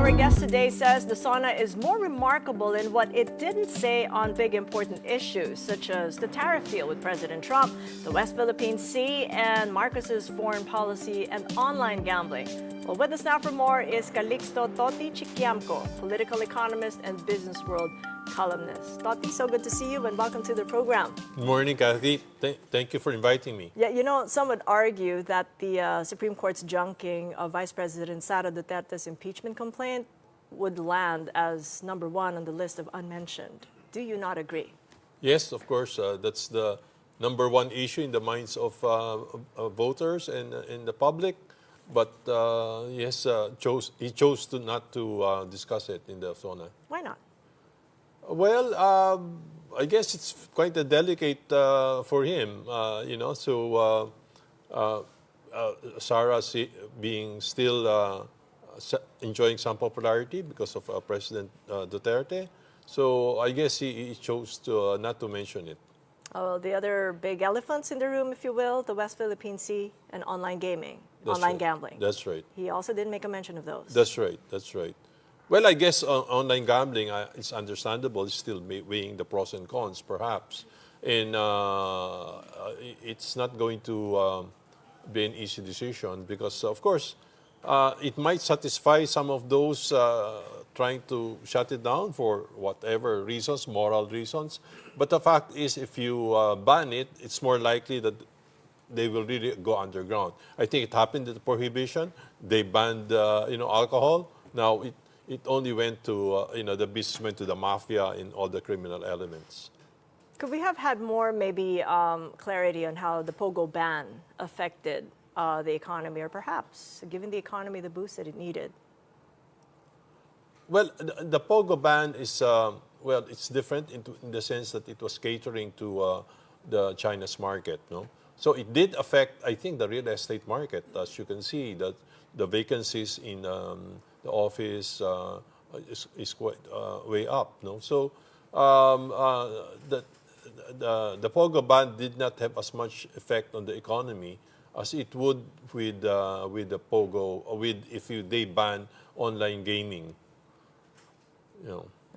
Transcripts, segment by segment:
Our guest today says the sauna is more remarkable in what it didn't say on big important issues, such as the tariff deal with President Trump, the West Philippine Sea, and Marcos's foreign policy and online gambling. Well, with us now for more is Calixto Toti Chikiamco, political economist and BusinessWorld columnist. Toti, so good to see you and welcome to the program. Good morning, Kathy. Thank you for inviting me. Yeah, you know, some would argue that the Supreme Court's junking of Vice President Sara Duterte's impeachment complaint would land as number one on the list of unmentioned. Do you not agree? Yes, of course. That's the number one issue in the minds of voters and in the public. But yes, he chose not to discuss it in the SONA. Why not? Well, I guess it's quite a delicate for him, So Sarah being still enjoying some popularity because of President Duterte. So I guess he chose to not to mention it. Oh, the other big elephants in the room, if you will, the West Philippine Sea and online gaming, online gambling. That's right. He also didn't make a mention of those. That's right. That's right. Well, I guess online gambling, it's understandable. It's still weighing the pros and cons, perhaps. And it's not going to be an easy decision because, of course, it might satisfy some of those trying to shut it down for whatever reasons, moral reasons. But the fact is, if you ban it, it's more likely that they will really go underground. I think it happened at the prohibition. They banned, alcohol. Now it only went to, the business went to the mafia and all the criminal elements. Could we have had more, maybe, clarity on how the POGO ban affected the economy, or perhaps giving the economy the boost that it needed? Well, the POGO ban is, it's different in the sense that it was catering to the China's market, no? So it did affect, I think, the real estate market. As you can see, that the vacancies in the office is quite way up, no? So the POGO ban did not have as much effect on the economy as it would with the POGO, they ban online gaming.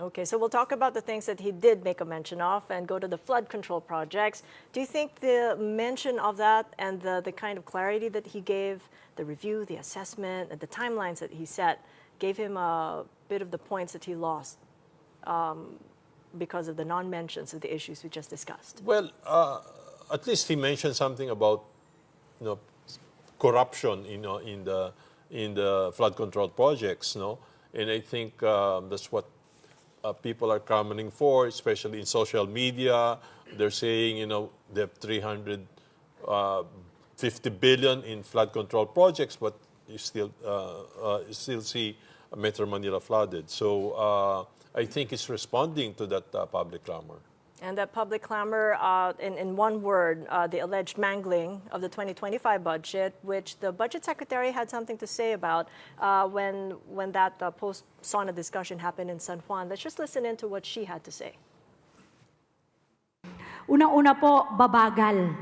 Okay, so we'll talk about the things that he did make a mention of and go to the flood control projects. Do you think the mention of that and the kind of clarity that he gave, the review, the assessment, and the timelines that he set, gave him a bit of the points that he lost because of the non-mentions of the issues we just discussed? Well, at least he mentioned something about corruption, in the flood control projects, no? And I think that's what people are clamoring for, especially in social media. They're saying, they have 350 billion in flood control projects, but you still see Metro Manila flooded. So I think it's responding to that public clamor. And that public clamor, in one word, the alleged mangling of the 2025 budget, which the budget secretary had something to say about when that post-SONA discussion happened in San Juan. Let's just listen in to what she had to say. Unang-una po, babagal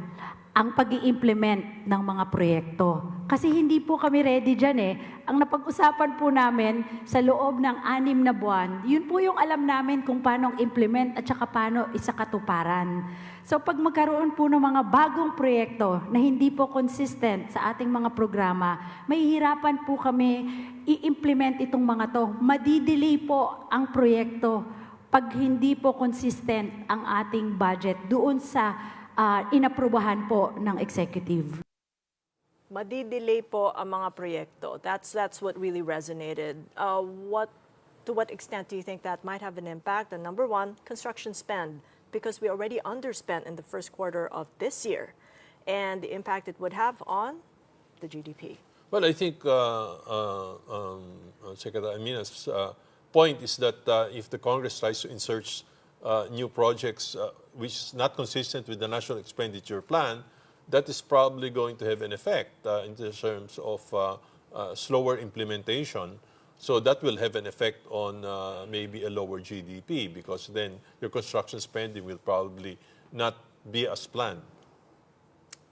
ang pag-i-implement ng mga proyekto. Kasi hindi po kami ready dyan eh. Ang napag-usapan po namin sa loob ng 6 na buwan, yun po yung alam namin kung paano implement at saka paano isakatuparan. So pag magkaroon po ng mga bagong proyekto na hindi po consistent sa ating mga programa, mahihirapan po kami i-implement itong mga to. Madidelay po ang proyekto pag hindi po consistent ang ating budget doon sa inaprubahan po ng executive. Madidelay po ang mga proyekto. That's what really resonated. To what extent do you think that might have an impact on, number one, construction spend? Because we already underspent in the first quarter of this year, and the impact it would have on the GDP. Well, I think Secretary Amina's point is that if the Congress tries to insert new projects which is not consistent with the national expenditure plan, that is probably going to have an effect in terms of slower implementation. So that will have an effect on maybe a lower GDP, because then your construction spending will probably not be as planned.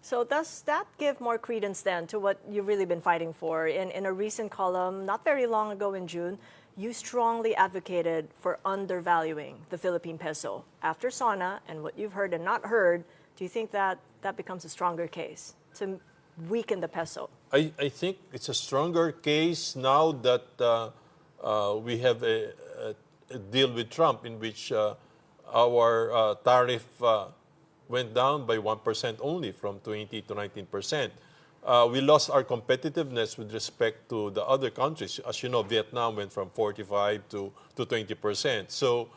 So does that give more credence then to what you've really been fighting for? In a recent column, not very long ago in June, you strongly advocated for undervaluing the Philippine peso. After SONA and what you've heard and not heard, do you think that that becomes a stronger case to weaken the peso? I think it's a stronger case now that we have a deal with Trump in which our tariff went down by 1% only from 20 to 19%. We lost our competitiveness with respect to the other countries. As you know, Vietnam went from 45 to 20%. So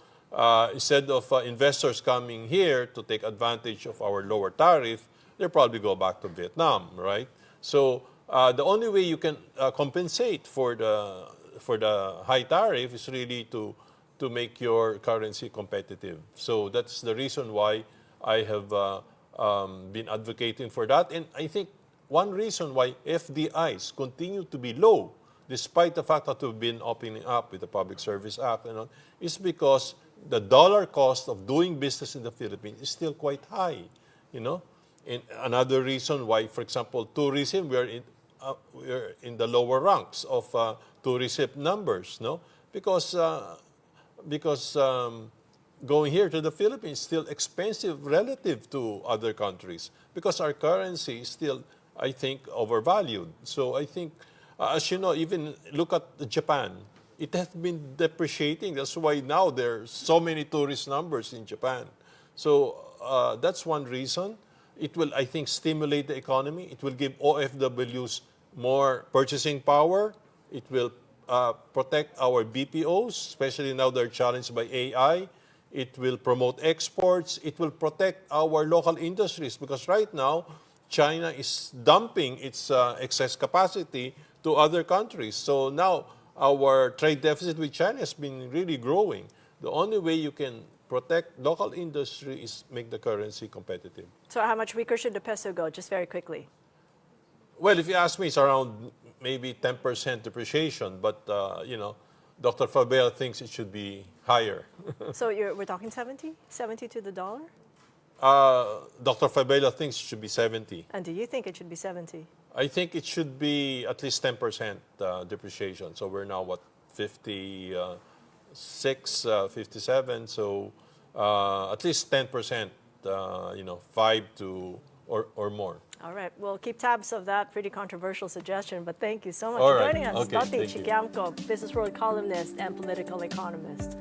instead of investors coming here to take advantage of our lower tariff, they'll probably go back to Vietnam, right? So the only way you can compensate for the high tariff is really to make your currency competitive. So that's the reason why I have been advocating for that. And I think one reason why FDIs continue to be low, despite the fact that we've been opening up with the Public Service Act, is because the dollar cost of doing business in the Philippines is still quite high. And another reason why, for example, tourism, we're in the lower ranks of tourism numbers, no? Because going here to the Philippines is still expensive relative to other countries because our currency is still, I think, overvalued. So I think, as you know, even look at Japan. It has been depreciating. That's why now there are so many tourist numbers in Japan. So that's one reason. It will, I think, stimulate the economy. It will give OFWs more purchasing power. It will protect our BPOs, especially now they're challenged by AI. It will promote exports. It will protect our local industries because right now, China is dumping its excess capacity to other countries. So now our trade deficit with China has been really growing. The only way you can protect local industry is make the currency competitive. So how much weaker should the peso go, just very quickly? Well, if you ask me, it's around maybe 10% depreciation. But, Dr. Fabel thinks it should be higher. So we're talking 70? 70 to the dollar? Dr. Fabela thinks it should be 70. And do you think it should be 70? I think it should be at least 10% depreciation. So we're now, 56, 57. So at least 10%, 5 to or more. All right. We'll keep tabs of that pretty controversial suggestion, but thank you so much All for right. joining us. Okay, Toti thank you. Chikiamco, BusinessWorld columnist and political economist.